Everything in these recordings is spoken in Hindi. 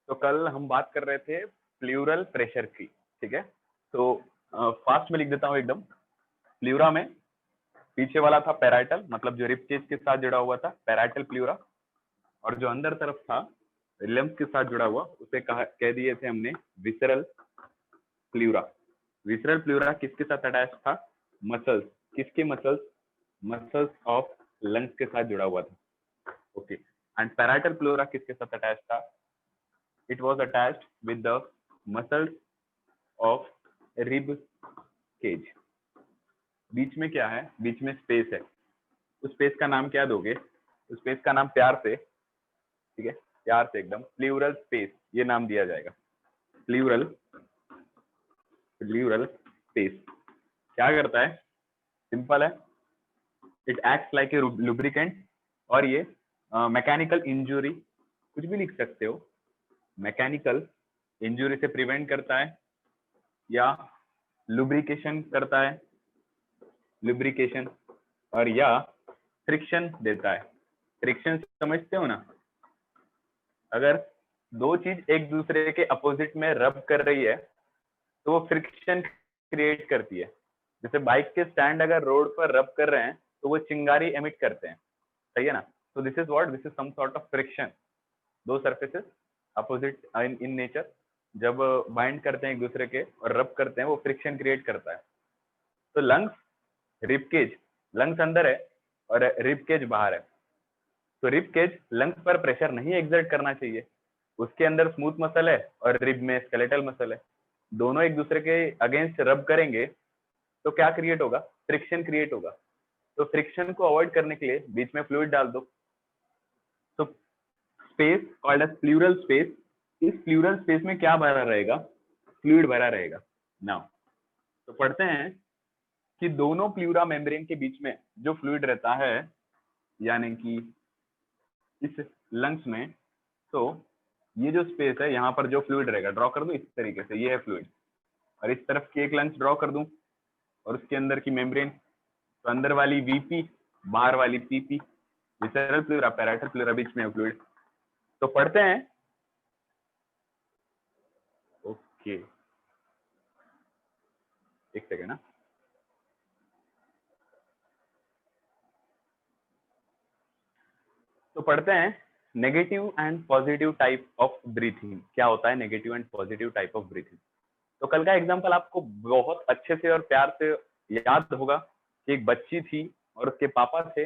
तो कल हम बात कर रहे थे प्लूरल प्रेशर की, ठीक है। तो फास्ट में लिख देता हूँ एकदम। प्लूरा में पीछे वाला था पैराइटल, मतलब जो रिब केज के साथ जुड़ा हुआ था, पैराइटल प्लूरा, और जो अंदर तरफ था लिम्फ के साथ जुड़ा हुआ, उसे कह दिए थे हमने विसरल प्लूरा। विसरल प्लूरा किसके साथ अटैच था? मसल्स। किसके मसल्स? मसल्स ऑफ लंग्स के साथ जुड़ा हुआ था। ओके। एंड पैराइटल प्लूरा किसके साथ अटैच था? It was attached with the muscles of rib cage. बीच में क्या है? बीच में स्पेस है। उस स्पेस का नाम क्या दोगे? उस स्पेस का नाम प्यार से, ठीक है, प्यार से एकदम प्लूरल स्पेस ये नाम दिया जाएगा। प्लूरल स्पेस क्या करता है? सिंपल है, it acts like a lubricant. और ये मैकेनिकल इंजुरी, कुछ भी लिख सकते हो, मैकेनिकल इंजुरी से प्रिवेंट करता है, या लुब्रिकेशन करता है, लुब्रिकेशन, और या फ्रिक्शन देता है। फ्रिक्शन समझते हो ना? अगर दो चीज एक दूसरे के अपोजिट में रब कर रही है तो वो फ्रिक्शन क्रिएट करती है। जैसे बाइक के स्टैंड अगर रोड पर रब कर रहे हैं तो वो चिंगारी एमिट करते हैं, सही है ना? तो this is what, this is some sort of friction. दो सरफेसेस अपोजिट इन नेचर जब बाइंड करते हैं एक दूसरे के और रब करते हैं, वो फ्रिक्शन क्रिएट करता है। तो लंग्स, रिबकेज, लंग्स अंदर है और रिबकेज बाहर है। तो रिबकेज लंग्स पर प्रेशर नहीं एग्जर्ट करना चाहिए, उसके अंदर स्मूथ मसल है और रिब में स्केलेटल मसल है, दोनों एक दूसरे के अगेंस्ट रब करेंगे तो क्या क्रिएट होगा? फ्रिक्शन क्रिएट होगा। तो फ्रिक्शन को अवॉइड करने के लिए बीच में फ्लूइड डाल दो। तो space called as pleural space, इस प्लूरल स्पेस में क्या भरा रहेगा? फ्लूइड भरा रहेगा। नाउ तो पढ़ते हैं कि दोनों प्लूरा मेम्ब्रेन के बीच में जो फ्लूइड रहता है, यानी कि इस लंग्स में, तो ये जो स्पेस है यहाँ पर जो फ्लूइड रहेगा, ड्रॉ कर दूं इस तरीके से, ये है फ्लूइड, और इस तरफ की एक लंग्स ड्रॉ कर दूं और उसके अंदर की मेम्ब्रेन, तो अंदर वाली वीपी, बाहर वाली PP, visceral pleura, parietal pleura, बीच में फ्लूइड। तो पढ़ते हैं। ओके, एक सेकेंड ना। तो पढ़ते हैं negative and positive type of breathing. क्या होता है negative and positive type of breathing? तो कल का एग्जांपल आपको बहुत अच्छे से और प्यार से याद होगा कि एक बच्ची थी और उसके पापा से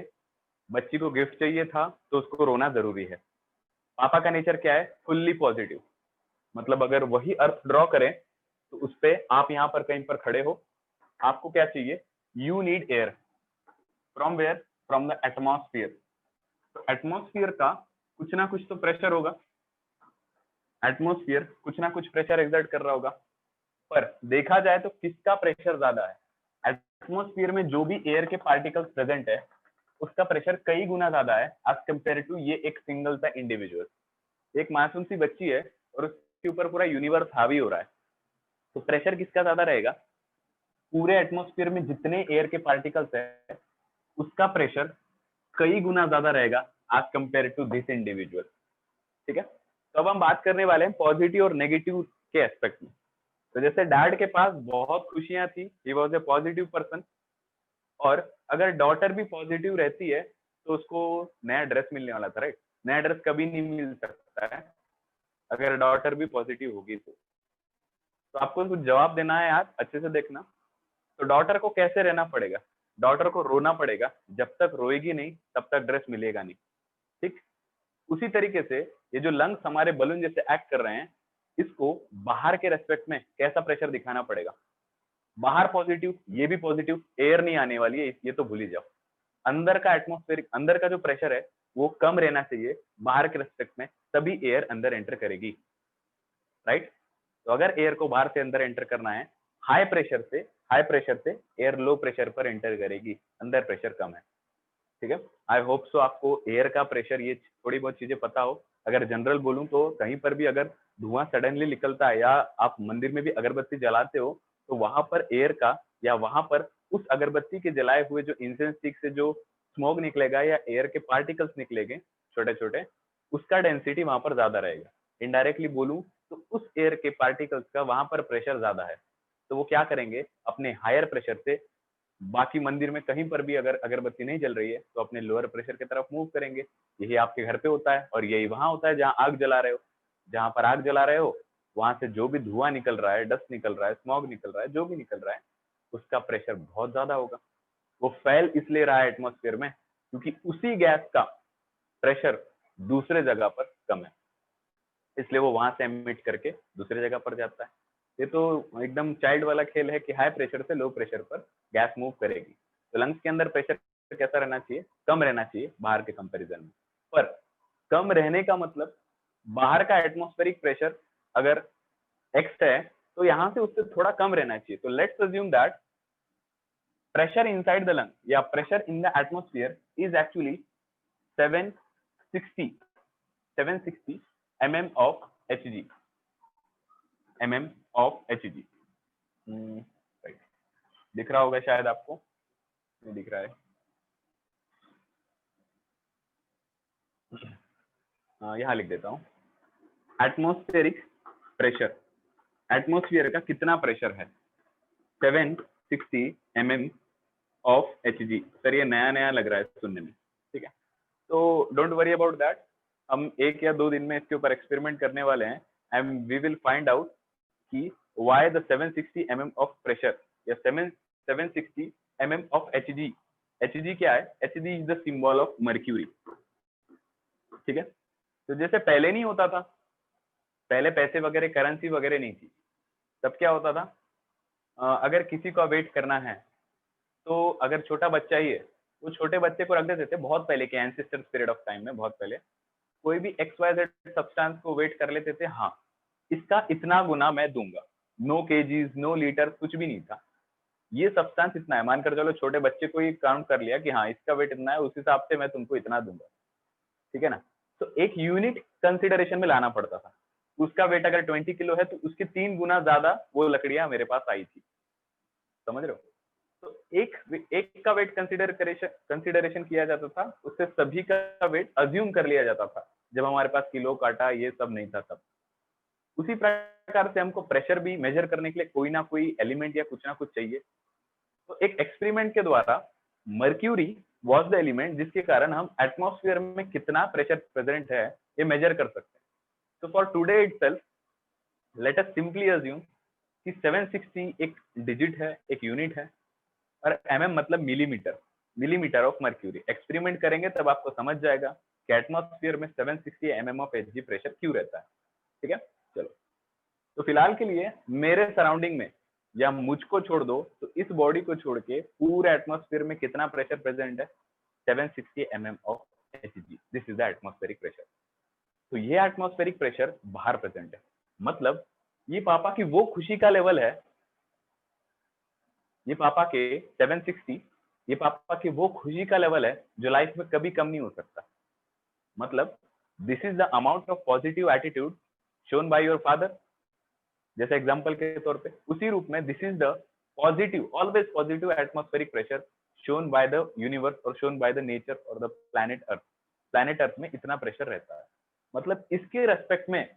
बच्ची को गिफ्ट चाहिए था, तो उसको रोना जरूरी है। पापा का नेचर क्या है? Fully positive. मतलब अगर वही अर्थ ड्रॉ करें तो उस पे आप यहाँ पर कहीं पर खड़े हो, आपको क्या चाहिए? You need air. From where? From the atmosphere. तो एटमॉस्फियर का कुछ ना कुछ तो प्रेशर होगा, एटमॉस्फियर कुछ ना कुछ प्रेशर एक्सर्ट कर रहा होगा। पर देखा जाए तो किसका प्रेशर ज्यादा है? एटमॉस्फियर में जो भी एयर के पार्टिकल्स प्रेजेंट है उसका प्रेशर कई गुना ज्यादा है एज कंपेयर टू ये एक सिंगल सा इंडिविजुअल। एक मासूम सी बच्ची है और उसके ऊपर पूरा यूनिवर्स हावी हो रहा है, तो प्रेशर किसका ज्यादा रहेगा? पूरे एटमॉस्फेयर में जितने एयर के पार्टिकल्स है उसका प्रेशर कई गुना ज्यादा रहेगा as compare to this individual, ठीक है। तो अब हम बात करने वाले हैं पॉजिटिव और नेगेटिव के एस्पेक्ट में। तो जैसे डैड के पास बहुत खुशियां थी, he was a positive person, और अगर डॉटर भी पॉजिटिव रहती है तो उसको नया ड्रेस मिलने वाला था, राइट? नया ड्रेस कभी नहीं मिल सकता है अगर डॉटर भी पॉजिटिव होगी तो आपको कुछ जवाब देना है यार, अच्छे से देखना। तो डॉटर को कैसे रहना पड़ेगा? डॉटर को रोना पड़ेगा, जब तक रोएगी नहीं तब तक ड्रेस मिलेगा नहीं, ठीक। उसी तरीके से ये जो लंग्स हमारे बलून जैसे एक्ट कर रहे हैं, इसको बाहर के रेस्पेक्ट में कैसा प्रेशर दिखाना पड़ेगा? बाहर पॉजिटिव, ये भी पॉजिटिव, एयर नहीं आने वाली है ये तो भूल ही जाओ। अंदर का एटमॉस्फेरिक, अंदर का जो प्रेशर है वो कम रहना चाहिए बाहर के रेस्पेक्ट में, तभी एयर अंदर एंटर करेगी, राइट। तो अगर एयर को बाहर से अंदर एंटर करना है, हाई प्रेशर से एयर लो प्रेशर पर एंटर करेगी, अंदर प्रेशर कम है, ठीक है। आई होप सो आपको एयर का प्रेशर ये थोड़ी बहुत चीजें पता हो। अगर जनरल बोलूं तो कहीं पर भी अगर धुआं सडनली निकलता है या आप मंदिर में भी अगरबत्ती जलाते हो तो वहां पर एयर का, या वहां पर उस अगरबत्ती के जलाए हुए जो इंसेंस स्टिक से जो स्मोक निकलेगा या एयर के पार्टिकल्स निकलेंगे छोटे छोटे, उसका डेंसिटी वहां पर ज्यादा रहेगा। इनडायरेक्टली बोलूं तो उस एयर के पार्टिकल्स का वहां पर प्रेशर ज्यादा है, तो वो क्या करेंगे, अपने हायर प्रेशर से बाकी मंदिर में कहीं पर भी अगर अगरबत्ती नहीं जल रही है तो अपने लोअर प्रेशर की तरफ मूव करेंगे। यही आपके घर पे होता है और यही वहां होता है जहां आग जला रहे हो। जहां पर आग जला रहे हो वहां से जो भी धुआं निकल रहा है, डस्ट निकल रहा है, स्मॉग निकल रहा है, जो भी निकल रहा है, उसका प्रेशर बहुत ज्यादा होगा। वो फैल इसलिए रहा है एटमोस्फेयर में क्योंकि उसी गैस का प्रेशर दूसरे जगह पर कम है, इसलिए वो वहां से एमिट करके दूसरी जगह पर जाता है। ये तो एकदम चाइल्ड वाला खेल है कि हाई प्रेशर से लो प्रेशर पर गैस मूव करेगी। तो लंग्स के अंदर प्रेशर कैसा रहना चाहिए, कम रहना चाहिए बाहर के कंपैरिजन में। पर कम रहने का मतलब बाहर का एटमॉस्फेरिक प्रेशर अगर एक्स है तो यहाँ से उससे थोड़ा कम रहना चाहिए। तो let's assume that pressure inside the lung या pressure in the atmosphere is actually 760 mm of Hg, mm of Hg। Right, दिख रहा होगा शायद आपको, नहीं दिख रहा है। यहाँ लिख देता हूँ, एटमॉस्फेरिक प्रेशर, एटमॉस्फेयर का कितना प्रेशर है, 760 mm ऑफ Hg। सर ये नया नया लग रहा है सुनने में, ठीक है, तो डोंट वरी अबाउट दैट। हम 1 या 2 दिन में इसके ऊपर एक्सपेरिमेंट करने वाले हैं and we will find out कि why the 760 mm of pressure या 760 mm of Hg। Hg क्या है, Hg is the symbol of mercury, ठीक है। तो जैसे पहले नहीं होता था, पहले पैसे वगैरह करेंसी वगैरह नहीं थी, तब क्या होता था, अगर किसी को वेट करना है तो अगर छोटा बच्चा ही है, वो छोटे बच्चे को रख देते थे बहुत पहले के एंसेस्टर पीरियड ऑफ टाइम में, बहुत पहले कोई भी XYZ सब्सटेंस को वेट कर लेते थे, हाँ इसका इतना गुना मैं दूंगा, नो केजीज नो लीटर कुछ भी नहीं था, ये सब्सटेंस इतना है, मानकर चलो छोटे बच्चे को ही काउंट कर लिया कि हाँ इसका वेट इतना है, उस हिसाब से मैं तुमको इतना दूंगा, ठीक है ना। तो एक यूनिट कंसिडरेशन में लाना पड़ता था, उसका वेट अगर 20 किलो है तो उसके 3 गुना ज्यादा वो लकड़ियां मेरे पास आई थी, समझ रहे हो। तो एक का वेट कंसिडरेशन किया जाता था, उससे सभी का वेट अज्यूम कर लिया जाता था जब हमारे पास किलो काटा ये सब नहीं था तब। उसी प्रकार से हमको प्रेशर भी मेजर करने के लिए कोई ना कोई एलिमेंट या कुछ ना कुछ चाहिए। तो एक एक्सपेरिमेंट के द्वारा मर्क्यूरी वॉज द एलिमेंट जिसके कारण हम एटमॉस्फेयर में कितना प्रेशर प्रेजेंट है ये मेजर कर सकते हैं। तो for today itself let us simply assume कि 760 एक डिजिट है, एक यूनिट है, और mm मतलब millimetre, millimetre of mercury. Experiment करेंगे तब आपको समझ जाएगा कि एटमॉस्फेयर में 760 mm ऑफ Hg प्रेशर क्यों रहता है, ठीक है। चलो, तो फिलहाल के लिए मेरे सराउंडिंग में या मुझको छोड़ दो तो इस बॉडी को छोड़ के पूरे एटमॉस्फेयर में कितना प्रेशर प्रेजेंट है, 760 mm of Hg, this is the atmospheric pressure. तो ये एटमॉस्फेरिक प्रेशर बाहर प्रेजेंट है, मतलब ये पापा की वो खुशी का लेवल है, ये पापा के 760, ये पापा की वो खुशी का लेवल है जो लाइफ में कभी कम नहीं हो सकता। मतलब this is the amount of positive attitude shown by your father, जैसे एग्जांपल के तौर पे, उसी रूप में this is the positive, always positive atmospheric pressure shown by the universe और शोन बाय द नेचर और the planet earth. Planet earth में इतना प्रेशर रहता है, मतलब इसके रेस्पेक्ट में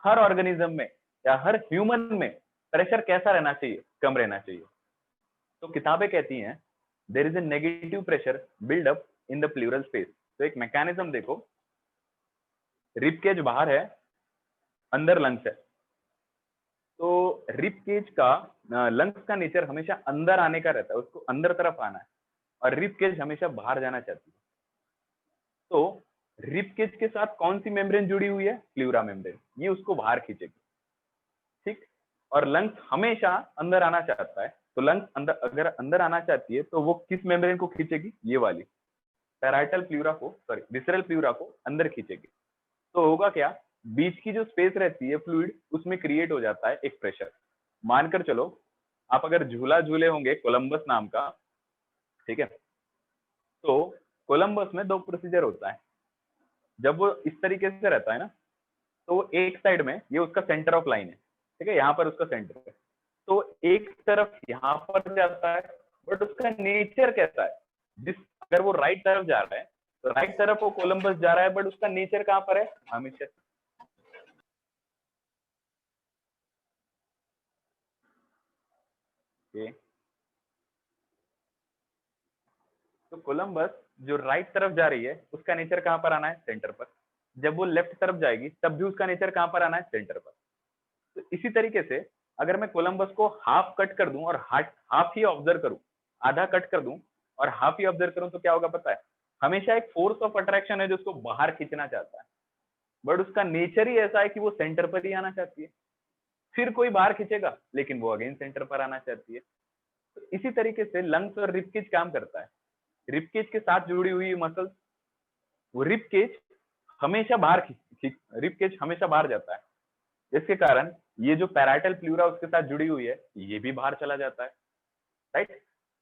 हर ऑर्गेनिज्म में या हर ह्यूमन में प्रेशर कैसा रहना चाहिए, कम रहना चाहिए। तो किताबें कहती हैं there is a negative pressure build up in the pleural space. तो एक मैकेनिज्म देखो, रिब केज बाहर है, अंदर लंग्स है, तो रिब केज का लंग्स का नेचर हमेशा अंदर आने का रहता है, उसको अंदर तरफ आना है, और रिब केज हमेशा बाहर जाना चाहती है। तो रिब केज के साथ कौन सी मेम्ब्रेन जुड़ी हुई है, प्लूरा मेम्ब्रेन, ये उसको बाहर खींचेगी, ठीक। और लंग्स हमेशा अंदर आना चाहता है, तो लंग्स अंदर अगर अंदर आना चाहती है तो वो किस मेम्ब्रेन को खींचेगी, ये वाली पैराइटल प्लूरा को, सॉरी विसरल प्लूरा को अंदर खींचेगी। तो होगा क्या, बीच की जो स्पेस रहती है फ्लूइड, उसमें क्रिएट हो जाता है एक प्रेशर। मानकर चलो आप अगर झूला झूले होंगे कोलंबस नाम का, ठीक है, तो कोलंबस में 2 प्रोसीजर होता है। जब वो इस तरीके से रहता है ना, तो एक साइड में ये उसका सेंटर ऑफ लाइन है, ठीक है, यहाँ पर उसका सेंटर है, तो एक तरफ यहाँ पर जाता है, बट उसका नेचर कैसा है, जिस अगर वो राइट तरफ जा रहा है तो राइट तरफ वो कोलंबस जा रहा है, बट उसका नेचर कहाँ पर है, हमेशा ओके, तो कोलंबस जो राइट तरफ जा रही है उसका नेचर कहाँ पर आना है? सेंटर पर। जब वो लेफ्ट तरफ जाएगी तब भी उसका नेचर कहाँ पर आना है? सेंटर पर। तो इसी तरीके से अगर मैं कोलंबस को हाफ कट कर दूं और हाफ ही ऑब्जर्व करूं, आधा कट कर दूं और हाफ ही ऑब्जर्व करूं, तो क्या होगा पता है? हमेशा एक फोर्स ऑफ अट्रैक्शन है जो उसको बाहर खींचना चाहता है, बट उसका नेचर ही ऐसा है कि वो सेंटर पर ही आना चाहती है। फिर कोई बाहर खींचेगा लेकिन वो अगेन सेंटर पर आना चाहती है। तो इसी तरीके से लंग्स और रिबकेज काम करता है। रिबकेज के साथ जुड़ी हुई मसल्स, वो रिबकेज हमेशा बाहर रिबकेज हमेशा बाहर जाता है, जिसके कारण ये जो पैराइटल प्लूरा उसके साथ जुड़ी हुई है ये भी बाहर चला जाता है, राइट।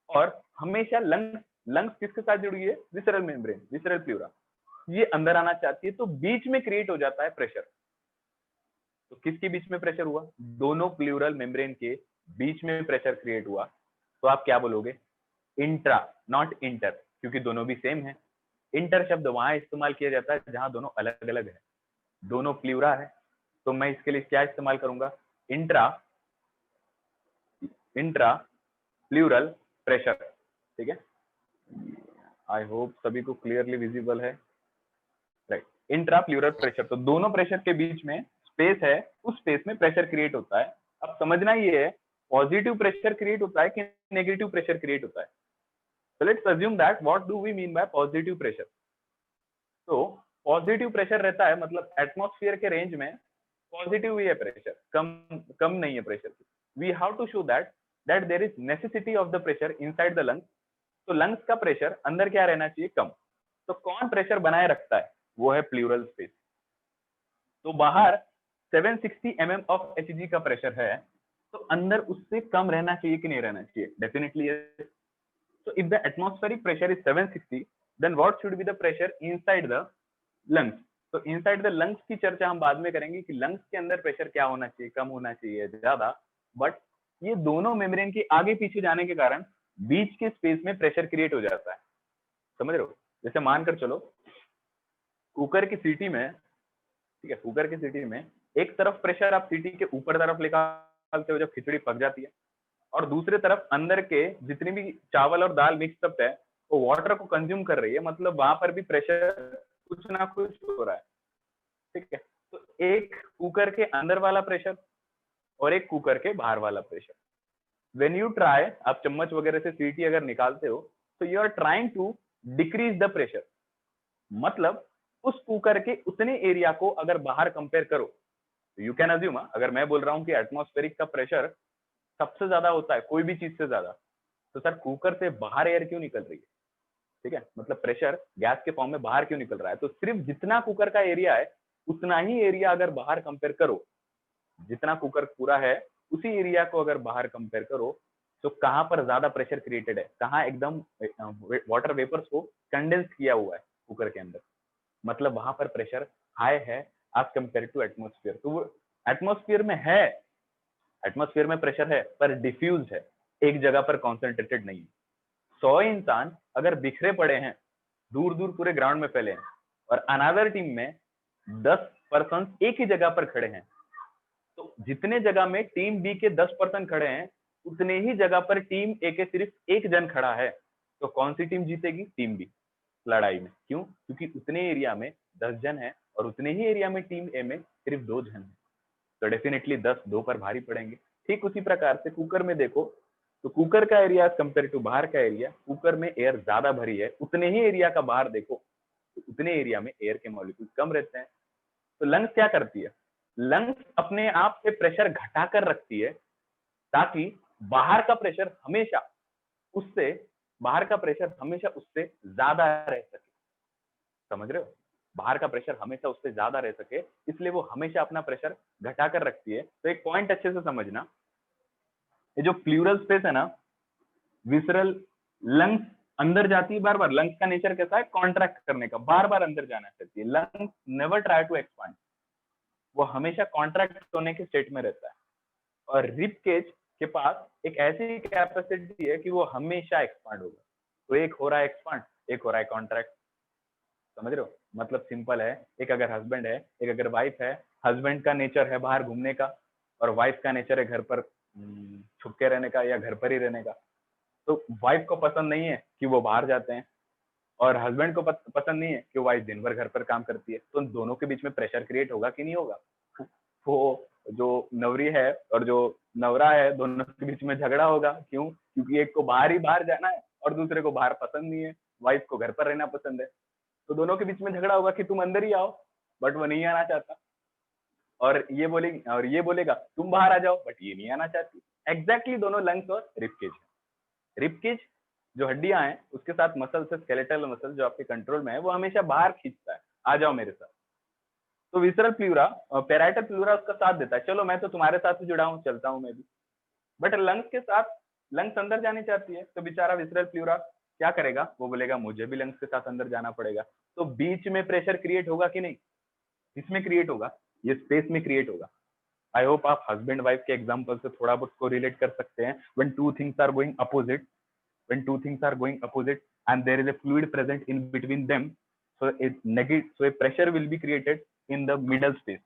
और हमेशा लंग्स लंग्स किसके साथ जुड़ी है? विसरल मेम्ब्रेन, विसरल प्लूरा, ये अंदर आना चाहती है, तो बीच में क्रिएट हो जाता है प्रेशर। तो किसके बीच में प्रेशर हुआ? दोनों प्लूरल मेम्ब्रेन के बीच में प्रेशर क्रिएट हुआ। तो आप क्या बोलोगे? इंट्रा, नॉट इंटर, क्योंकि दोनों भी सेम है। इंटर शब्द वहां इस्तेमाल किया जाता है जहां दोनों अलग अलग है, दोनों प्लूरा है। तो मैं इसके लिए क्या इस्तेमाल करूंगा? इंट्रा, इंट्रा प्लूरल प्रेशर, ठीक है। आई होप सभी को क्लियरली विजिबल है, राइट। इंट्रा प्लूरल प्रेशर, तो दोनों प्रेशर के बीच में स्पेस है, उस स्पेस में प्रेशर क्रिएट होता है। अब समझना ये है, पॉजिटिव प्रेशर क्रिएट होता है कि नेगेटिव प्रेशर क्रिएट होता है। So let's assume that what do we mean by positive pressure? तो पॉजिटिव प्रेशर रहता है, मतलब एटमॉस्फेयर के रेंज में पॉजिटिव ही है प्रेशर, कम कम नहीं है pressure. We have to show that there is necessity of the pressure inside the lungs. तो लंग्स का प्रेशर अंदर क्या रहना चाहिए? कम। तो कौन प्रेशर बनाए रखता है? वो है प्लूरल स्पेस। तो बाहर 760 mm ऑफ Hg का प्रेशर है, तो अंदर उससे कम रहना चाहिए कि नहीं रहना चाहिए? Definitely yes. So if the atmospheric pressure is 760, then what should be the pressure inside the lungs? तो inside the lungs की चर्चा हम बाद में करेंगे कि lungs के अंदर प्रेशर क्या होना चाहिए, कम होना चाहिए, ज्यादा। बट ये दोनों मेम्ब्रेन के आगे पीछे जाने के कारण बीच के स्पेस में प्रेशर क्रिएट हो जाता है, समझ रहे हो? जैसे मानकर चलो कुकर की सीटी में, ठीक है, कुकर की सीटी में एक तरफ प्रेशर आप सीटी के ऊपर तरफ निकालते हो जब खिचड़ी पक जाती है, और दूसरे तरफ अंदर के जितनी भी चावल और दाल मिक्सअप है वो वाटर को कंज्यूम कर रही है, मतलब वहां पर भी प्रेशर कुछ ना कुछ हो रहा है, ठीक है। तो एक कुकर के अंदर वाला प्रेशर और एक कुकर के बाहर वाला प्रेशर, व्हेन यू ट्राई, आप चम्मच वगैरह से सीटी अगर निकालते हो तो you are trying to decrease the pressure. मतलब उस कुकर के उतने एरिया को अगर बाहर कंपेयर करो तो यू कैन अज्यूम, अगर मैं बोल रहा हूँ कि एटमॉस्फेरिक का प्रेशर सबसे ज्यादा होता है कोई भी चीज से ज्यादा, तो सर कुकर से बाहर एयर क्यों निकल रही है? ठीक है, मतलब प्रेशर गैस के फॉर्म में बाहर क्यों निकल रहा है? तो सिर्फ जितना कुकर का एरिया है उतना ही एरिया अगर बाहर कंपेयर करो, जितना कुकर पूरा है उसी एरिया को अगर बाहर कंपेयर करो, तो कहां पर ज्यादा प्रेशर क्रिएटेड है, कहां एकदम वाटर वेपर्स को कंडेंस किया हुआ है कुकर के अंदर, मतलब वहां पर प्रेशर हाई है एज कंपेयर टू एटमोस्फियर। तो वो एटमोस्फियर में है, एटमोस्फियर में प्रेशर है पर डिफ्यूज है, एक जगह पर कॉन्सेंट्रेटेड नहीं है। 100 इंसान अगर बिखरे पड़े हैं, दूर दूर पूरे ग्राउंड में फैले हैं, और अनादर टीम में 10 पर्सन एक ही जगह पर खड़े हैं, तो जितने जगह में टीम बी के 10 पर्सन खड़े हैं उतने ही जगह पर टीम ए के सिर्फ एक जन खड़ा है, तो कौन सी टीम जीतेगी? टीम बी लड़ाई में। क्यों? क्योंकि उतने एरिया में 10 जन है और उतने ही एरिया में टीम ए में सिर्फ 2 जन है, तो डेफिनेटली 10 2 पर भारी पड़ेंगे। ठीक उसी प्रकार से कुकर में देखो, तो कुकर का एरिया कंपेयर टू बाहर का एरिया, कुकर में एयर ज्यादा भरी है, उतने ही एरिया का बाहर देखो तो उतने एरिया में एयर के मॉलिक्यूल कम रहते हैं। तो लंग्स क्या करती है? लंग्स अपने आप से प्रेशर घटा कर रखती है ताकि बाहर का प्रेशर हमेशा उससे बाहर का प्रेशर हमेशा उससे ज्यादा रह सके, समझ रहे हो? बाहर का प्रेशर हमेशा उससे ज्यादा रह सके, इसलिए वो हमेशा अपना प्रेशर घटा कर रखती है। तो एक पॉइंट अच्छे से समझना, ये जो प्लूरल स्पेस है ना, विसरल लंग्स अंदर जाती है बार बार। लंग्स का नेचर कैसा है? कॉन्ट्रैक्ट करने का, बार बार अंदर जाना चाहती है। Lungs never try to expand, वो हमेशा कॉन्ट्रैक्ट होने के स्टेट में रहता है। और रिब केज के पास एक ऐसी कैपेसिटी है कि वो हमेशा एक्सपांड होगा। तो एक हो रहा है एक्सपांड, एक हो रहा है कॉन्ट्रैक्ट, समझ रहे हो? मतलब सिंपल है, एक अगर हस्बैंड है, एक अगर वाइफ है, हस्बैंड का नेचर है बाहर घूमने का और वाइफ का नेचर है घर पर छुप के रहने का या घर पर ही रहने का। तो वाइफ को पसंद नहीं है कि वो बाहर जाते हैं, और हस्बैंड को पसंद नहीं है कि वाइफ दिन भर घर पर काम करती है, तो दोनों के बीच में प्रेशर क्रिएट होगा कि नहीं होगा? वो जो नवरी है और जो नवरा है, दोनों के बीच में झगड़ा होगा। क्यों? क्योंकि एक को बाहर ही बाहर जाना है और दूसरे को बाहर पसंद नहीं है, वाइफ को घर पर रहना पसंद है। तो दोनों के बीच में झगड़ा होगा कि तुम अंदर ही आओ, बट वो नहीं आना चाहता, और ये बोलेगा तुम बाहर आ जाओ, बट ये नहीं आना चाहती। एग्जैक्टली दोनों लंग्स और रिबकेज। रिबकेज जो हड्डियां हैं उसके साथ मसल से स्केलेटल मसल जो आपके कंट्रोल में है, वो हमेशा बाहर खींचता है, आ जाओ मेरे साथ। तो विसरल प्लूरा, पैराइटल प्लूरा उसका साथ देता है, चलो मैं तो तुम्हारे साथ ही जुड़ा हूँ, चलता हूँ मैं भी। बट लंग्स के साथ, लंग्स अंदर जानी चाहती है, तो बेचारा विसरल प्लूरा क्या करेगा? वो बोलेगा मुझे भी लंग्स के साथ अंदर जाना पड़ेगा। तो बीच में प्रेशर क्रिएट होगा कि नहीं? इसमें क्रिएट होगा, ये स्पेस में क्रिएट होगा। आई होप आप हस्बैंड वाइफ के एग्जांपल से थोड़ा बहुत को रिलेट कर सकते हैं। When two things are going opposite, when two things are going opposite and there is a fluid present in between them, so a pressure will be created in the middle space।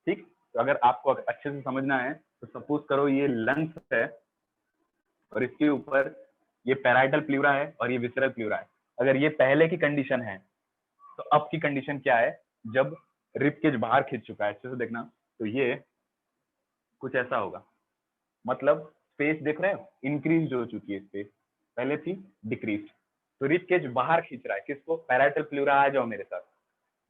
ठीक, तो अगर आपको अच्छे से समझना है तो सपोज करो ये लंग्स है और इसके ऊपर ये पैराइटल प्लूरा है और ये विसरल प्लूरा है। अगर ये पहले की कंडीशन है तो अब की कंडीशन क्या है? जब रिब केज बाहर खींच चुका है, अच्छे से देखना, तो ये कुछ ऐसा होगा। मतलब स्पेस देख रहे हो, इंक्रीज हो चुकी है स्पेस, पहले थी डिक्रीज। तो रिब केज बाहर खींच रहा है किसको? पैराइटल प्लूरा आ जाओ मेरे साथ।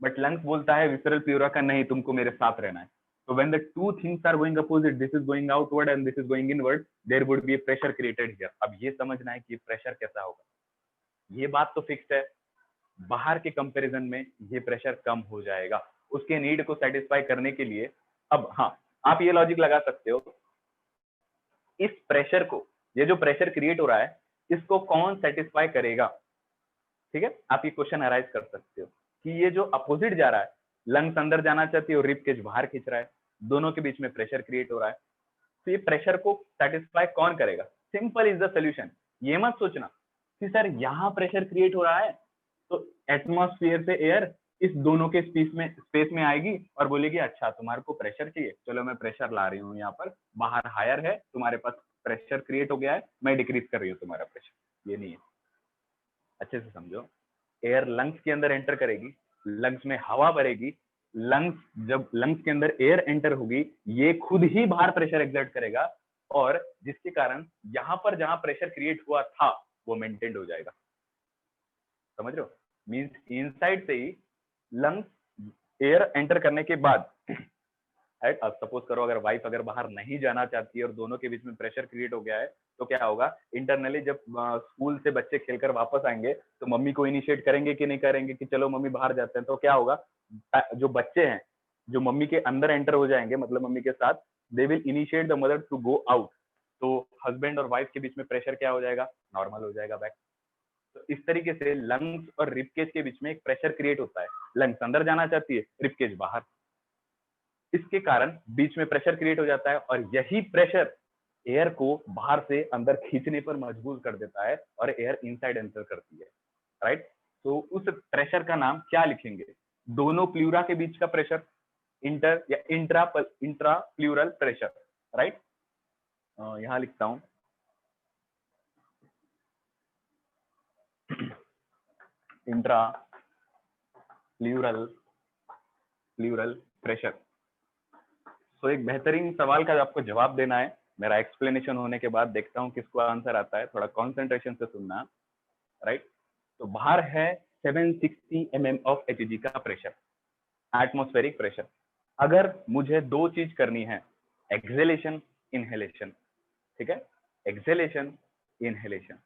बट लंग्स बोलता है विसरल प्लूरा का नहीं, तुमको मेरे साथ रहना है। तो when the two things are going opposite, this is going outward and this is going inward, there would be a pressure created here. अब ये समझना है कि प्रेशर कैसा होगा। ये बात तो फिक्स है, बाहर के कंपैरिजन में ये प्रेशर कम हो जाएगा उसके नीड को सेटिस्फाई करने के लिए। अब हाँ, आप ये लॉजिक लगा सकते हो, इस प्रेशर को, ये जो प्रेशर क्रिएट हो रहा है, इसको कौन सेटिस्फाई करेगा? ठीक है, आप ये क्वेश्चन अराइज कर सकते हो कि ये जो अपोजिट जा रहा है, लंग्स अंदर जाना चाहती है और रिब केज बाहर खींच रहा है, दोनों के बीच में प्रेशर क्रिएट हो रहा है, तो ये प्रेशर को सेटिस्फाई कौन करेगा? Simple is the solution. ये मत सोचना कि सर यहाँ प्रेशर क्रिएट हो रहा है तो एटमॉस्फेयर से एयर इस दोनों के स्पेस में आएगी और बोलेगी अच्छा तुम्हारे को प्रेशर चाहिए, चलो मैं प्रेशर ला रही हूँ, यहाँ पर बाहर हायर है, तुम्हारे पास प्रेशर क्रिएट हो गया है, मैं डिक्रीज कर रही हूँ तुम्हारा प्रेशर। ये नहीं है, अच्छे से समझो। एयर लंग्स के अंदर एंटर करेगी, लंग्स में हवा भरेगी, जब लंग्स के अंदर एयर एंटर होगी, ये खुद ही बाहर प्रेशर एक्सर्ट करेगा, और जिसके कारण यहाँ पर जहां प्रेशर क्रिएट हुआ था वो मेंटेन हो जाएगा। समझ रहे हो? मींस इनसाइड से ही लंग्स एयर एंटर करने के बाद, राइट, अब सपोज करो अगर वाइफ अगर बाहर नहीं जाना चाहती है और दोनों के बीच में प्रेशर क्रिएट हो गया है, तो क्या होगा? इंटरनली जब स्कूल से बच्चे खेलकर वापस आएंगे तो मम्मी को इनिशिएट करेंगे कि नहीं करेंगे कि चलो मम्मी बाहर जाते हैं, तो क्या होगा? जो बच्चे हैं जो मम्मी के अंदर एंटर हो जाएंगे, मतलब मम्मी के साथ, they will initiate the mother to go out. तो हस्बैंड और वाइफ के बीच में प्रेशर क्या हो जाएगा? नॉर्मल हो जाएगा बैक। तो इस तरीके से लंग्स और रिबकेज के बीच में एक प्रेशर क्रिएट होता है, लंग्स अंदर जाना चाहती है, रिबकेज बाहर, इसके कारण बीच में प्रेशर क्रिएट हो जाता है, और यही प्रेशर एयर को बाहर से अंदर खींचने पर मजबूर कर देता है और एयर इनसाइड एंटर करती है, राइट। तो उस प्रेशर का नाम क्या लिखेंगे? दोनों प्लूरा के बीच का प्रेशर, इंटर या इंट्रा प्लूरल प्रेशर, राइट। यहां लिखता हूं इंट्रा प्लूरल प्रेशर। तो एक बेहतरीन सवाल का आपको जवाब देना है, मेरा एक्सप्लेनेशन होने के बाद देखता हूं किसको आंसर आता है, थोड़ा कॉन्सेंट्रेशन से सुनना, राइट। तो बाहर है 760 mm ऑफ एचजी का प्रेशर, एटमॉस्फेरिक प्रेशर। अगर मुझे दो चीज करनी है, एक्सेलेशन, इनहेलेशन, ठीक है, एक्सेलेशन, इनहेलेशन,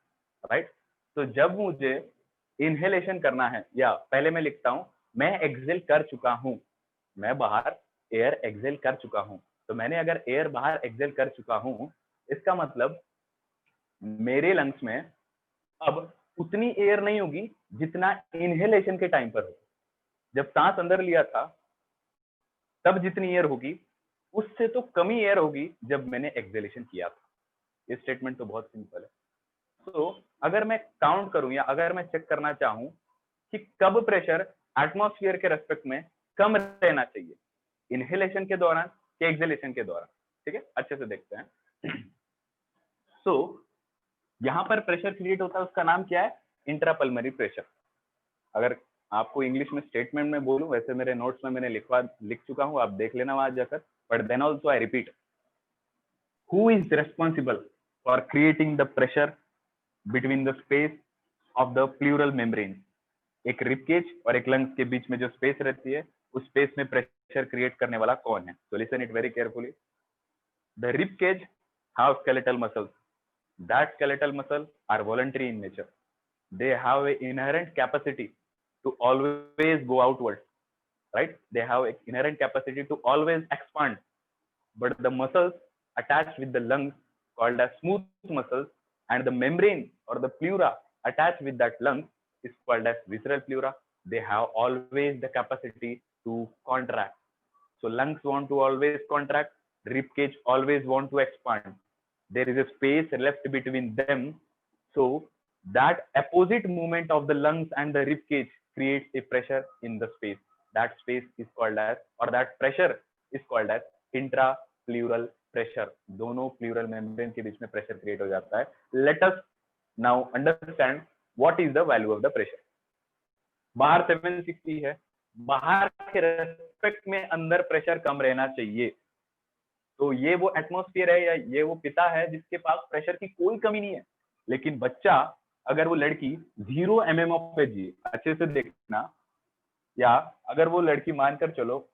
राइट। तो जब मुझे इनहेलेशन करना है, या पहले मैं लिखता हूं मैं एक्सेल कर चुका हूं, मैं बाहर एयर एक्सेल कर चुका हूं। तो मैंने अगर एयर बाहर एक्सेल कर चुका हूं, इसका मतलब मेरे लंग्स में अब उतनी एयर नहीं होगी जितना इनहेलेशन के टाइम पर हो। जब सांस अंदर लिया था तब जितनी एयर होगी उससे तो कम ही एयर होगी जब मैंने एक्सेलेशन किया था। ये स्टेटमेंट तो बहुत सिंपल है। तो अगर मैं काउंट करूं या अगर मैं चेक करना चाहूं कि कब प्रेशर एटमॉस्फेयर के रेस्पेक्ट में कम रहना चाहिए, इनहेलेशन के दौरान या एक्सेलेशन के दौरान, ठीक है, अच्छे से देखते हैं। सो यहाँ पर प्रेशर क्रिएट होता है, उसका नाम क्या है? Intrapulmonary pressure. अगर आपको इंग्लिश में स्टेटमेंट में बोलूं, वैसे मेरे नोट्स में मैंने लिख चुका हूं, आप देख लेना वहां जाकर, but then also I repeat, who is responsible for creating the pressure between the space of the pleural membrane? एक रिबकेज और एक लंग्स के बीच में जो स्पेस रहती है, उस स्पेस में प्रेशर क्रिएट करने वाला कौन है? So listen it very carefully. The ribcage have skeletal muscles. That skeletal muscles are voluntary in nature. They have an inherent capacity to always go outward, right? They have an inherent capacity to always expand. But the muscles attached with the lungs, called as smooth muscles, and the membrane or the pleura attached with that lung is called as visceral pleura. They have always the capacity to contract. So lungs want to always contract, rib cage always want to expand. There is a space left between them, so that opposite movement of the lungs and the rib cage creates a pressure in the space. That space is called as, or that pressure is called as intrapleural pressure. दोनों pleural membrane के बीच में pressure create हो जाता है. Let us now understand what is the value of the pressure. बाहर 760 है, बाहर के रेस्पेक्ट में अंदर प्रेशर कम रहना चाहिए. तो ये वो एटमॉस्फेयर है या ये वो पिता है जिसके पास प्रेशर की कोई कमी नहीं है. लेकिन बच्चा, अगर वो लड़की 0 mm ऑफ एचजी, अच्छे से देखना, या अगर वो लड़की मानकर चलो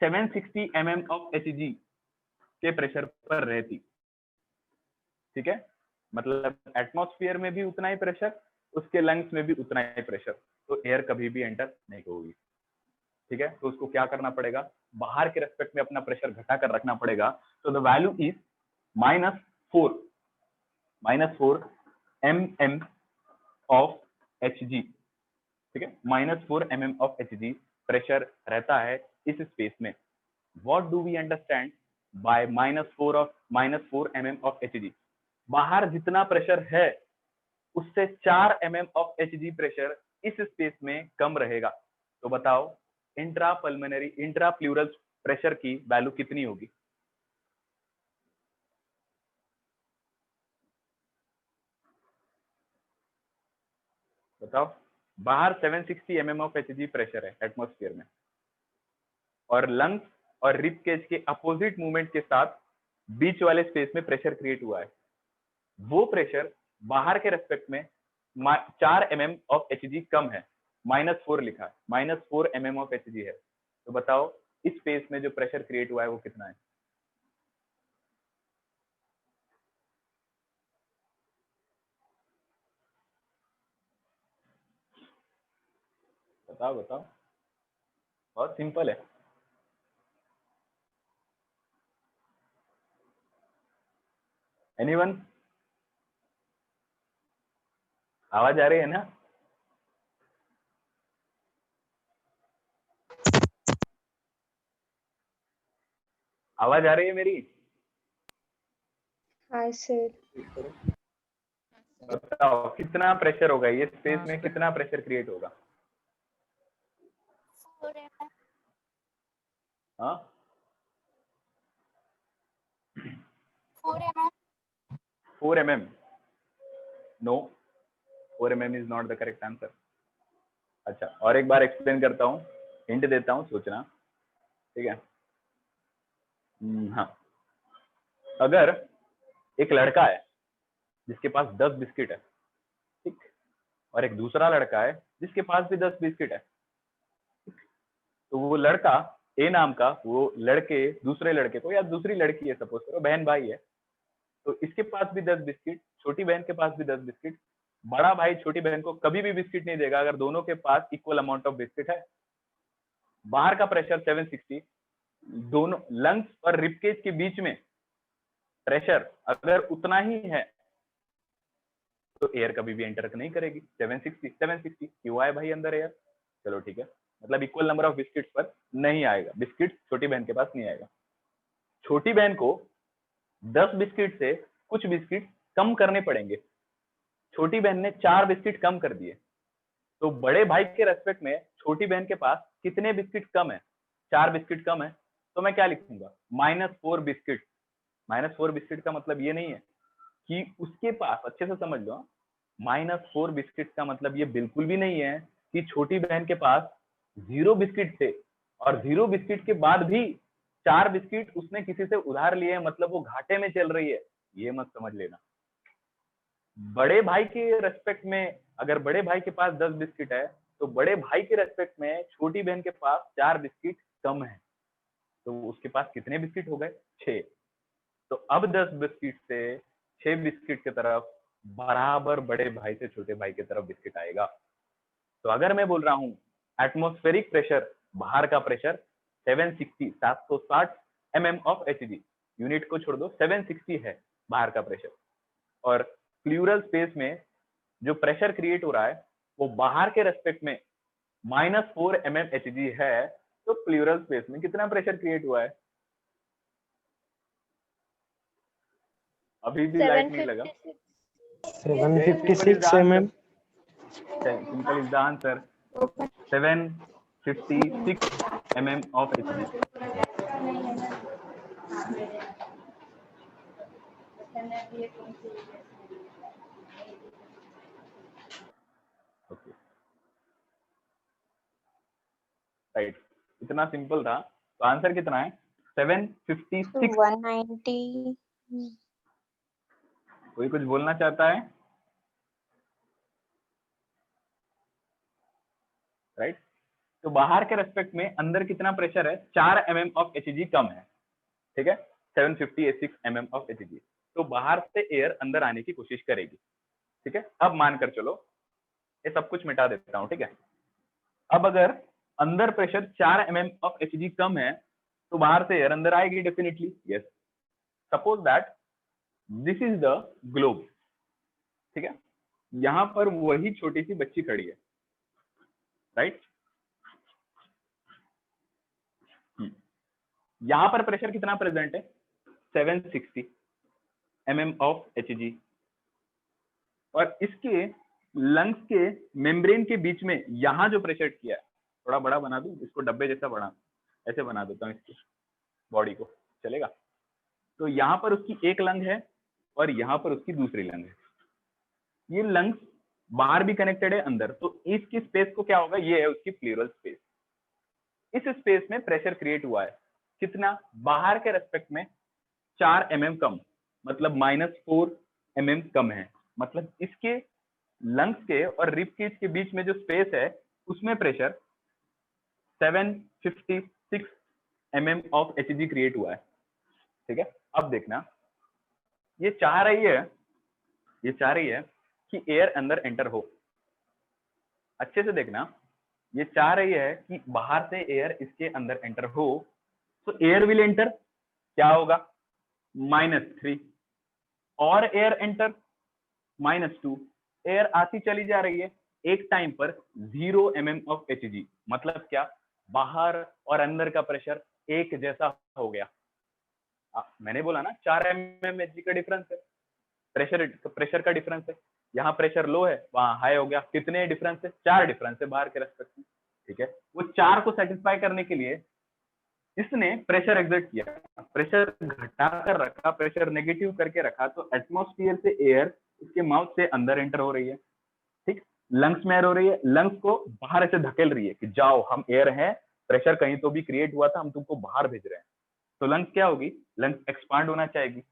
760 mm ऑफ एचजी के प्रेशर पर रहती, ठीक है, मतलब एटमॉस्फेयर में भी उतना ही प्रेशर, उसके लंग्स में भी उतना ही प्रेशर, तो एयर कभी भी एंटर नहीं होगी. ठीक है, तो उसको क्या करना पड़ेगा? बाहर के रेस्पेक्ट में अपना प्रेशर घटा कर रखना पड़ेगा. तो the value is -4 mm of Hg. ठीक है, -4 mm ऑफ Hg प्रेशर रहता है इस स्पेस में. What do we understand by -4 mm of Hg? बाहर जितना प्रेशर है उससे 4 mm ऑफ Hg प्रेशर इस स्पेस में कम रहेगा. तो बताओ इंट्राप्लूरल प्रेशर की वैल्यू कितनी होगी? बताओ. बाहर 760 mm ऑफ Hg प्रेशर है एटमॉस्फेयर में, और लंग्स और रिब केज के अपोजिट मूवमेंट के साथ बीच वाले स्पेस में प्रेशर क्रिएट हुआ है. वो प्रेशर बाहर के रेस्पेक्ट में 4 mm ऑफ Hg कम है, -4 लिखा है, -4 mm ऑफ Hg है. तो बताओ इस स्पेस में जो प्रेशर क्रिएट हुआ है वो कितना है? बताओ बताओ, बहुत सिंपल है. एनीवन? आवाज आ रही है ना? आवाज आ रही है मेरी? हाँ सर. बताओ कितना प्रेशर होगा ये स्पेस में, कितना प्रेशर क्रिएट होगा? हाँ, 4 mm. No, 4 mm is not the correct answer. अच्छा, और एक बार एक्सप्लेन करता हूँ, हिंट देता हूँ, सोचना. ठीक है. हाँ, अगर एक लड़का है जिसके पास 10 बिस्किट है, ठीक, और एक दूसरा लड़का है जिसके पास भी 10 बिस्किट है, तो वो लड़का ए नाम का, वो लड़के दूसरे लड़के को, या दूसरी लड़की है सपोज करो, बहन भाई है, तो इसके पास भी 10 बिस्किट, छोटी बहन के पास भी 10 बिस्किट. बड़ा भाई छोटी बहन को कभी भी बिस्किट नहीं देगा अगर दोनों के पास इक्वल अमाउंट ऑफ बिस्किट है. बाहर का प्रेशर 760, दोनों लंग्स और रिबकेज के बीच में प्रेशर अगर उतना ही है तो एयर कभी भी एंटर नहीं करेगी. 760 क्यों आए भाई अंदर एयर? चलो ठीक है, मतलब इक्वल नंबर ऑफ बिस्किट्स पर नहीं आएगा, बिस्किट छोटी बहन के पास नहीं आएगा. छोटी बहन को 10 बिस्किट से कुछ बिस्किट कम करने पड़ेंगे. छोटी बहन ने 4 बिस्किट कम कर दिए, तो बड़े भाई के रेस्पेक्ट में छोटी बहन के पास कितने बिस्किट कम है? 4 बिस्किट कम है. तो मैं क्या लिखूंगा? -4 बिस्किट. -4 बिस्किट का मतलब ये नहीं है कि उसके पास, अच्छे से समझ लो, -4 बिस्किट का मतलब ये बिल्कुल भी नहीं है कि छोटी बहन के पास 0 बिस्किट थे और 0 बिस्किट के बाद भी 4 बिस्किट उसने किसी से उधार लिए, मतलब वो घाटे में चल रही है, ये मत समझ लेना। बड़े भाई के रेस्पेक्ट में अगर बड़े भाई के पास 10 बिस्किट है तो बड़े भाई के रेस्पेक्ट में छोटी बहन के पास 4 बिस्किट कम है, तो उसके पास कितने बिस्किट हो गए? 6। तो अब 10 बिस्किट से 6 बिस्किट की तरफ बराबर बड़े भाई से छोटे भाई की तरफ बिस्किट आएगा। तो अगर मैं बोल रहा हूं एटमॉस्फेरिक प्रेशर, बाहर का pressure 760 mm of Hg, unit को छोड़ दो, 760 है बाहर का प्रेशर, और प्लूरल स्पेस में जो प्रेशर क्रिएट हो रहा है वो बाहर के रेस्पेक्ट में -4 mm Hg है, तो प्लूरल स्पेस में कितना प्रेशर क्रिएट हुआ है? अभी भी लाइट नहीं लगा। 756 mm. Simple is the answer. 756 mm of Hg. Okay, right, इतना सिंपल था। तो आंसर कितना है? 756। 190। कोई कुछ बोलना चाहता है? राइट, तो बाहर के रेस्पेक्ट में अंदर कितना प्रेशर है? 4 mm ऑफ Hg कम है, ठीक है, 756 mm ऑफ Hg। तो बाहर से एयर अंदर आने की कोशिश करेगी, ठीक है। अब मानकर चलो, ये सब कुछ मिटा देता हूं, ठीक है। अब अगर अंदर प्रेशर 4 mm ऑफ Hg कम है तो बाहर से एयर अंदर आएगी definitely, yes. Suppose that this is the globe, ठीक है, यहां पर वही छोटी सी बच्ची खड़ी है, राइट। यहां पर प्रेशर कितना प्रेजेंट है? 760 mm ऑफ Hg, और इसके लंग्स के मेम्ब्रेन के बीच में यहां जो प्रेशर किया है, थोड़ा बड़ा बना दूं इसको, डब्बे जैसा बड़ा ऐसे बना देता हूं इसकी बॉडी को, चलेगा। तो यहाँ पर उसकी एक लंग है और यहाँ पर उसकी दूसरी लंग है। ये लंग्स बाहर भी कनेक्टेड है अंदर, तो इसकी स्पेस को क्या होगा? ये है उसकी प्लूरल स्पेस। इस स्पेस में प्रेशर क्रिएट हुआ है कितना? बाहर के रेस्पेक्ट में 4 mm कम, मतलब -4 mm कम है, मतलब इसके लंग्स के और रिब केज के बीच में जो स्पेस है उसमें pressure 756 mm of Hg create हुआ है, ठीक है। अब देखना, ये चाह रही है कि एयर अंदर एंटर हो। अच्छे से देखना, ये चाह रही है कि बाहर से एयर इसके अंदर एंटर हो, तो एयर विल एंटर, क्या होगा? -3, और एयर एंटर -2, एयर आती चली जा रही है, एक टाइम पर 0 mm ऑफ Hg, मतलब क्या? बाहर और अंदर का प्रेशर एक जैसा हो गया। मैंने बोला ना 4 mm Hg का डिफरेंस है, प्रेशर का डिफरेंस है, यहाँ प्रेशर लो है वहां हाई हो गया। कितने डिफरेंस है? 4 डिफरेंस है बाहर के रेस्पेक्ट में, ठीक है। वो 4 को सेटिस्फाई करने के लिए इसने प्रेशर एग्जर्ट किया, प्रेशर घटा कर रखा, प्रेशर नेगेटिव करके रखा, तो एटमॉस्फेयर से एयर इसके माउथ से अंदर एंटर हो रही है, ठीक। लंग्स में एयर हो रही है, लंग्स को बाहर ऐसे धकेल रही है कि जाओ, हम एयर हैं, प्रेशर कहीं तो भी क्रिएट हुआ था, हम तुमको बाहर भेज रहे हैं। तो लंग्स क्या होगी? लंग्स एक्सपांड होना चाहेगी।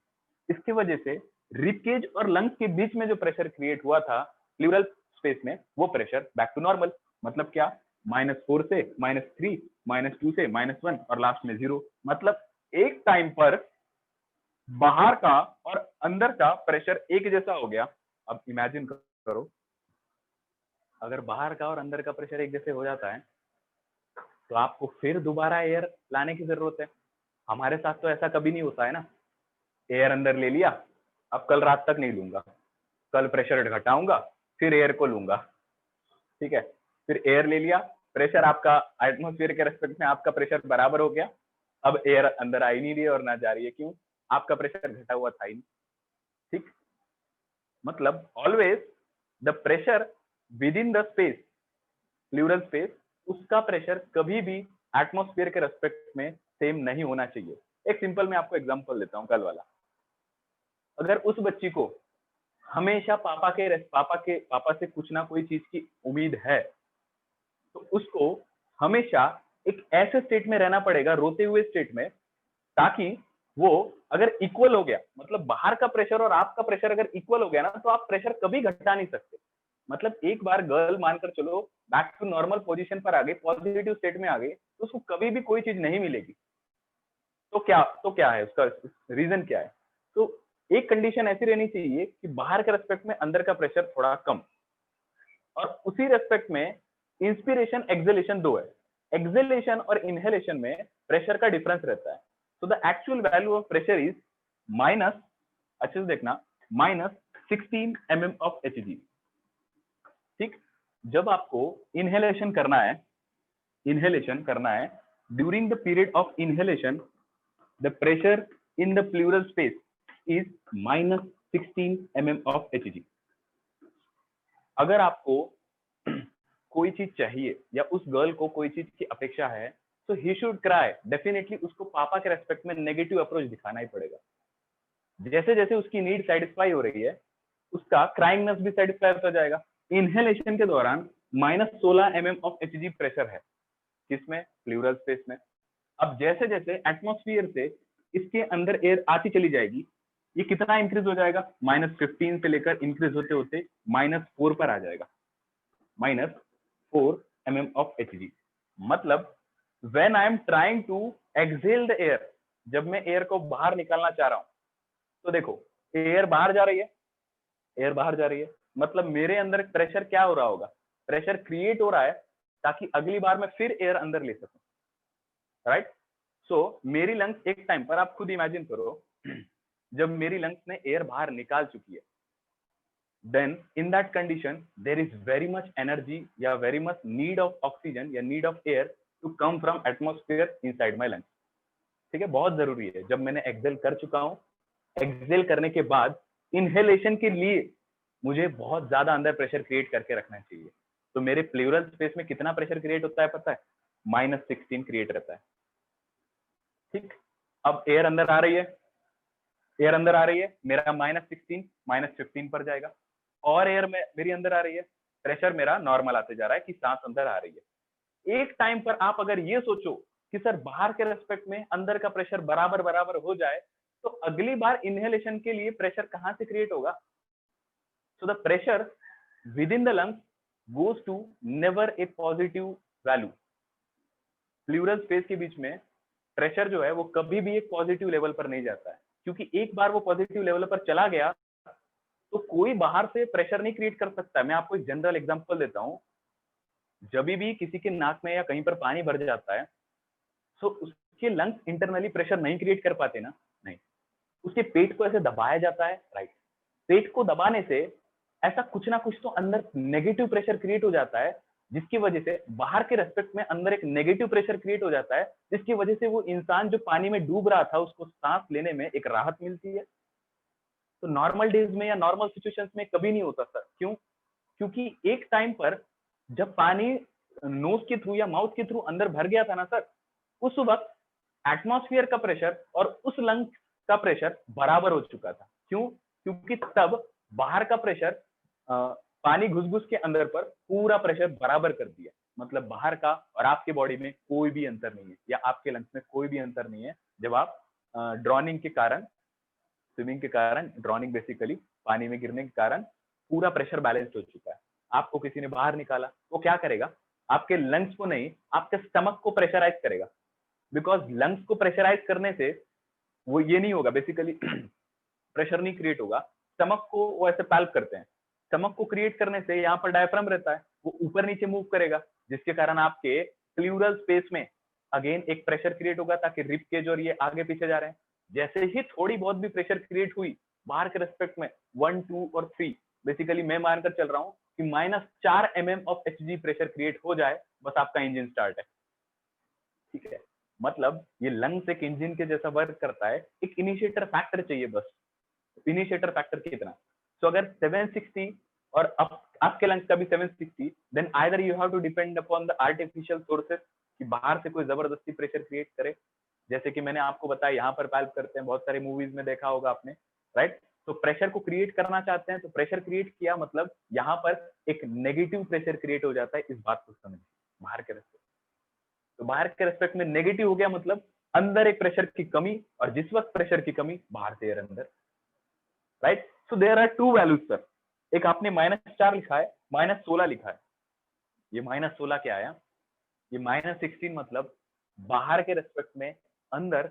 इसकी वजह से रिब केज और लंग्स के बीच में जो प्रेशर क्रिएट हुआ था प्लूरल स्पेस में, वो प्रेशर बैक टू नॉर्मल, मतलब क्या? -4 से -3, -2 से -1 और लास्ट में 0, मतलब एक टाइम पर बाहर का और अंदर का प्रेशर एक जैसा हो गया। अब इमेजिन करो, अगर बाहर का और अंदर का प्रेशर एक जैसे हो जाता है तो आपको फिर दोबारा एयर लाने की जरूरत है। हमारे साथ तो ऐसा कभी नहीं होता है ना, एयर अंदर ले लिया, अब कल रात तक नहीं लूंगा, कल प्रेशर घटाऊंगा, फिर एयर को लूंगा, ठीक है। फिर एयर ले लिया, प्रेशर आपका एटमॉस्फेयर के रेस्पेक्ट में आपका प्रेशर बराबर हो गया, अब एयर अंदर आ ही नहीं रही है और ना जा रही है, क्यों? आपका प्रेशर घटा हुआ था ही नहीं, ठीक। मतलब always the pressure within the space, plural space, उसका प्रेशर कभी भी एटमॉस्फेयर के रेस्पेक्ट में सेम नहीं होना चाहिए। एक सिंपल मैं आपको एग्जांपल देता हूं, कल वाला। अगर उस बच्ची को हमेशा पापा से कुछ ना कोई चीज की उम्मीद है, तो उसको हमेशा एक ऐसे स्टेट में रहना पड़ेगा, रोते हुए स्टेट में, ताकि वो अगर इक्वल हो गया, मतलब बाहर का प्रेशर और आपका प्रेशर अगर इक्वल हो गया ना, तो आप प्रेशर कभी घटा नहीं सकते। मतलब एक बार गर्ल मानकर चलो बैक टू नॉर्मल पोजीशन पर आ गई, पॉजिटिव स्टेट में आ गई, तो उसको कभी भी कोई चीज नहीं मिलेगी। तो क्या है उसका रीजन क्या है? तो एक कंडीशन ऐसी रहनी चाहिए कि बाहर के रेस्पेक्ट में अंदर का प्रेशर थोड़ा कम, और उसी रेस्पेक्ट में इंस्पिरेशन एक्सेलेशन दो है। एक्सेलेशन और इनहेलेशन में प्रेशर का डिफरेंस रहता है। तो the actual value of pressure is minus, अच्छे से देखना, -16 mm ऑफ Hg। ठीक, जब आपको इनहेलेशन करना है, during the period of inhalation the pressure in the pleural space is -16 mm of Hg। अगर आपको कोई चीज चाहिए या उस गर्ल को कोई चीज की अपेक्षा है, तो ही शुड क्राई, डेफिनेटली उसको पापा के रेस्पेक्ट में नेगेटिव अप्रोच दिखाना ही पड़ेगा। जैसे जैसे उसकी नीड सेटिस्फाई हो रही है, उसका क्राइंगनेस भी सेटिस्फाई होता जाएगा। इनहेलेशन के दौरान -16 mm ऑफ Hg प्रेशर है, किसमें? प्लूरल स्पेस में। अब जैसे जैसे एटमॉस्फेयर से इसके अंदर एयर आती चली जाएगी, ये कितना इंक्रीज हो जाएगा? -15 से लेकर इंक्रीज होते होते -4 पर आ जाएगा, -4 mm ऑफ Hg। मतलब when I am trying to exhale the air, जब मैं एयर को बाहर निकालना चाह रहा हूं, तो देखो एयर बाहर जा रही है, एयर बाहर जा रही है, मतलब मेरे अंदर प्रेशर क्या हो रहा होगा? प्रेशर क्रिएट हो रहा है, ताकि अगली बार मैं फिर एयर अंदर ले सकूं, राइट? सो मेरी लंग्स एक टाइम पर, आप खुद इमेजिन करो, जब मेरी लंग्स ने एयर बाहर निकाल चुकी है, then in that condition there is very much energy या very much need of oxygen या need of air to come from atmosphere inside my lungs। ठीक है, बहुत जरूरी है। जब मैंने एक्सेल कर चुका हूं, एक्सेल करने के बाद इनहेलेशन के लिए मुझे बहुत ज्यादा अंदर प्रेशर क्रिएट करके रखना चाहिए। तो मेरे प्लूरल स्पेस में कितना प्रेशर क्रिएट होता है पता है? -16 क्रिएट रहता है। ठीक, अब एयर अंदर आ रही है, एयर अंदर आ रही है, मेरा -16 -15 पर जाएगा, और एयर में मेरी अंदर आ रही है, प्रेशर मेरा नॉर्मल आते जा रहा है कि सांस अंदर आ रही है। एक टाइम पर आप अगर ये सोचो कि सर बाहर के रेस्पेक्ट में अंदर का प्रेशर बराबर बराबर हो जाए, तो अगली बार इनहेलेशन के लिए प्रेशर कहां से क्रिएट होगा? So the pressure within the lungs goes to never a positive value. Pleural space के बीच में प्रेशर जो है वो कभी भी एक पॉजिटिव लेवल पर नहीं जाता है, क्योंकि एक बार वो पॉजिटिव लेवल पर चला गया तो कोई बाहर से प्रेशर नहीं क्रिएट कर सकता। मैं आपको एक जनरल एग्जांपल देता हूं, जब भी किसी के नाक में या कहीं पर पानी भर जाता है, तो उसके लंग्स इंटरनली प्रेशर नहीं क्रिएट कर पाते ना, नहीं, उसके पेट को ऐसे दबाया जाता है, राइट? पेट को दबाने से ऐसा कुछ ना कुछ तो अंदर नेगेटिव प्रेशर क्रिएट हो जाता है, जिसकी वजह से बाहर के रेस्पेक्ट में अंदर एक नेगेटिव प्रेशर क्रिएट हो जाता है, जिसकी वजह से वो इंसान जो पानी में डूब रहा था उसको सांस लेने में एक राहत मिलती है। तो नॉर्मल डेज में या नॉर्मल सिचुएशंस में कभी नहीं होता सर। क्यों? क्योंकि एक टाइम पर जब पानी नोज के थ्रू या माउथ के थ्रू अंदर भर गया था ना सर, उस वक्त एटमॉस्फेयर का प्रेशर और उस लंग का प्रेशर बराबर हो चुका था। क्यों? क्योंकि तब बाहर का प्रेशर पानी घुस घुस के अंदर पर पूरा प्रेशर बराबर कर दिया। मतलब बाहर का और आपके बॉडी में कोई भी अंतर नहीं है, या आपके लंग्स में कोई भी अंतर नहीं है। जब आप ड्रॉनिंग के कारण, स्विमिंग के कारण, ड्रॉनिंग बेसिकली पानी में गिरने के कारण पूरा प्रेशर बैलेंस हो चुका है। आपको किसी ने बाहर निकाला, वो क्या करेगा? आपके लंग्स को नहीं, आपके स्टमक को प्रेशराइज करेगा। बिकॉज लंग्स को प्रेशराइज करने से वो ये नहीं होगा, बेसिकली प्रेशर नहीं क्रिएट होगा। स्टमक को वो ऐसे पैल्प करते हैं, स्टमक को क्रिएट करने से यहाँ पर डायफ्राम रहता है, वो ऊपर नीचे मूव करेगा, जिसके कारण आपके प्लूरल स्पेस में अगेन एक प्रेशर क्रिएट होगा, ताकि रिब केज और ये आगे पीछे जा रहे हैं। जैसे ही थोड़ी बहुत भी प्रेशर क्रिएट हुई बाहर के रेस्पेक्ट में 1, 2 और 3, बेसिकली मैं मानकर चल रहा हूँ कि -4 mm of Hg pressure create हो जाए, बस आपका इंजन स्टार्ट है। ठीक है, मतलब ये लंग्स एक इंजन के जैसा वर्क करता है। एक इनिशिएटर फैक्टर चाहिए बस। इनिशिएटर फैक्टर कितना? तो अगर 760 और आपके लंग्स का भी 760, then either you have to depend upon the artificial sources, कि बाहर से कोई जबरदस्ती प्रेशर क्रिएट करे, जैसे कि मैंने आपको बताया यहाँ पर पैल्प करते हैं, बहुत सारे मूवीज में देखा होगा आपने, राइट? तो प्रेशर को क्रिएट करना चाहते हैं, तो प्रेशर क्रिएट किया मतलब यहाँ पर एक नेगेटिव प्रेशर क्रिएट हो जाता है, इस बात को समझिए बाहर के रेस्पेक्ट। तो बाहर के रेस्पेक्ट में नेगेटिव हो गया मतलब अंदर एक प्रेशर की कमी, और जिस वक्त प्रेशर की कमी बाहर से एयर अंदर, right. So there are two values sir, एक आपने -4 लिखा है, -16 लिखा है। ये -16 क्या आया, ये -16 मतलब बाहर के रेस्पेक्ट में अंदर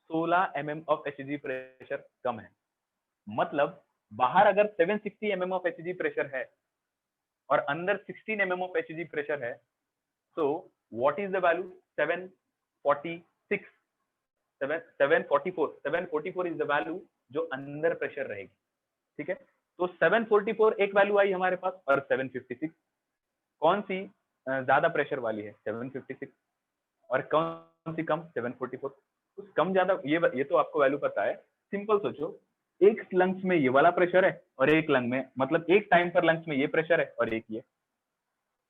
16 mm ऑफ Hg प्रेशर कम है। मतलब बाहर अगर 760 mm ऑफ Hg प्रेशर है और अंदर 16 mm ऑफ Hg प्रेशर है, तो what is the value, 746, 744 is the value जो अंदर प्रेशर रहेगी, ठीक है। तो 744 एक वैल्यू आई हमारे पास, और 756 कौन सी ज्यादा प्रेशर वाली है, 756, और कौन सी कम, 744। कुछ कम ज्यादा ये तो आपको वैल्यू पता है। सिंपल सोचो, एक लंग्स में ये वाला प्रेशर है और एक लंग में, मतलब एक टाइम पर लंग्स में ये प्रेशर है और एक ये,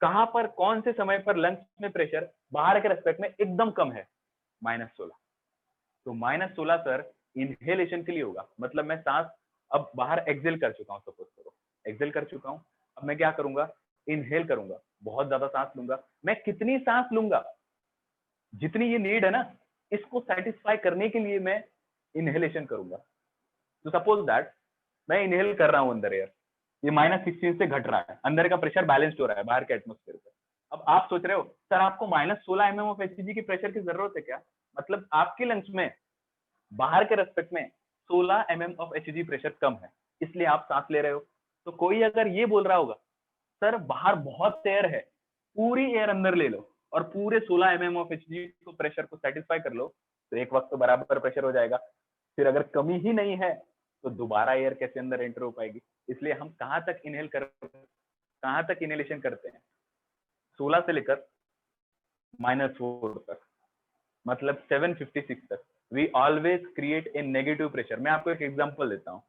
कहां पर कौन से समय पर लंग्स में प्रेशर बाहर के रेस्पेक्ट में एकदम कम है, -16। तो -16 सर इनहेलेशन के लिए होगा, मतलब मैं सांस अब बाहर एक्सेल कर चुका हूं, सपोज करो एक्सेल कर चुका हूं, अब मैं क्या करूंगा, इनहेल करूंगा, बहुत ज्यादा सांस लूंगा। मैं कितनी सांस लूंगा, जितनी ये नीड है ना, इसको सेटिस्फाई करने के लिए मैं इनहेलेशन करूंगा। तो सपोज दैट मैं इनहेल कर रहा हूं अंदर एयर, ये -16 से घट रहा है, अंदर का प्रेशर बैलेंस्ड हो रहा है बाहर के एटमोस्फेयर पे। अब आप सोच रहे हो सर आपको -16 mm ऑफ Hg की प्रेशर की जरूरत है क्या, मतलब आपके लंग्स में बाहर के रेस्पेक्ट में 16 mm ऑफ Hg प्रेशर कम है, इसलिए आप सांस ले रहे हो। तो कोई अगर ये बोल रहा होगा सर बाहर बहुत एयर है, पूरी एयर अंदर ले लो और पूरे 16 mm ऑफ Hg को प्रेशर को सेटिस्फाई कर लो, तो एक वक्त तो बराबर प्रेशर हो जाएगा। फिर अगर कमी ही नहीं है तो दोबारा एयर कैसे अंदर एंटर हो पाएगी। इसलिए हम कहां तक इनहेलेशन करते हैं, 16 से लेकर -4 तक, मतलब 756 तक। We always create a negative pressure. मैं आपको एक एग्जांपल देता हूँ,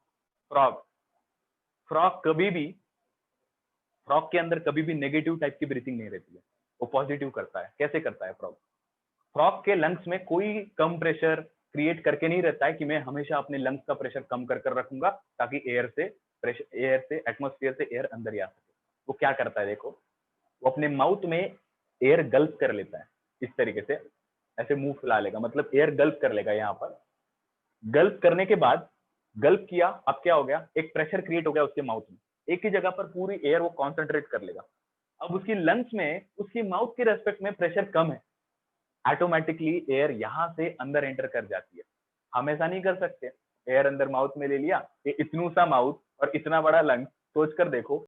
फ्रॉग के अंदर कभी भी नेगेटिव टाइप की ब्रीथिंग नहीं रहती है, वो पॉजिटिव करता है। कैसे करता है फ्रॉग के लंग्स में कोई कम प्रेशर क्रिएट करके नहीं रहता है कि मैं हमेशा अपने लंग्स का प्रेशर कम कर रखूंगा ताकि एयर से एटमोस्फेयर से एयर अंदर ही आ सके। वो क्या करता है देखो, वो अपने माउथ में एयर गल्प कर लेता है, इस तरीके से ऐसे मुंह फुला लेगा, मतलब एयर गल्प कर लेगा। यहाँ पर गल्प करने के बाद, गल्प किया, अब क्या हो गया, एक प्रेशर क्रिएट हो गया उसके माउथ में, एक ही जगह पर पूरी एयर वो कॉन्सेंट्रेट कर लेगा। अब उसकी लंग्स में उसकी माउथ के रेस्पेक्ट में प्रेशर कम है, ऑटोमेटिकली एयर यहां से अंदर एंटर कर जाती है। हमेशा नहीं कर सकते, एयर अंदर माउथ में ले लिया, ये इतनू सा माउथ और इतना बड़ा लंग, सोच कर देखो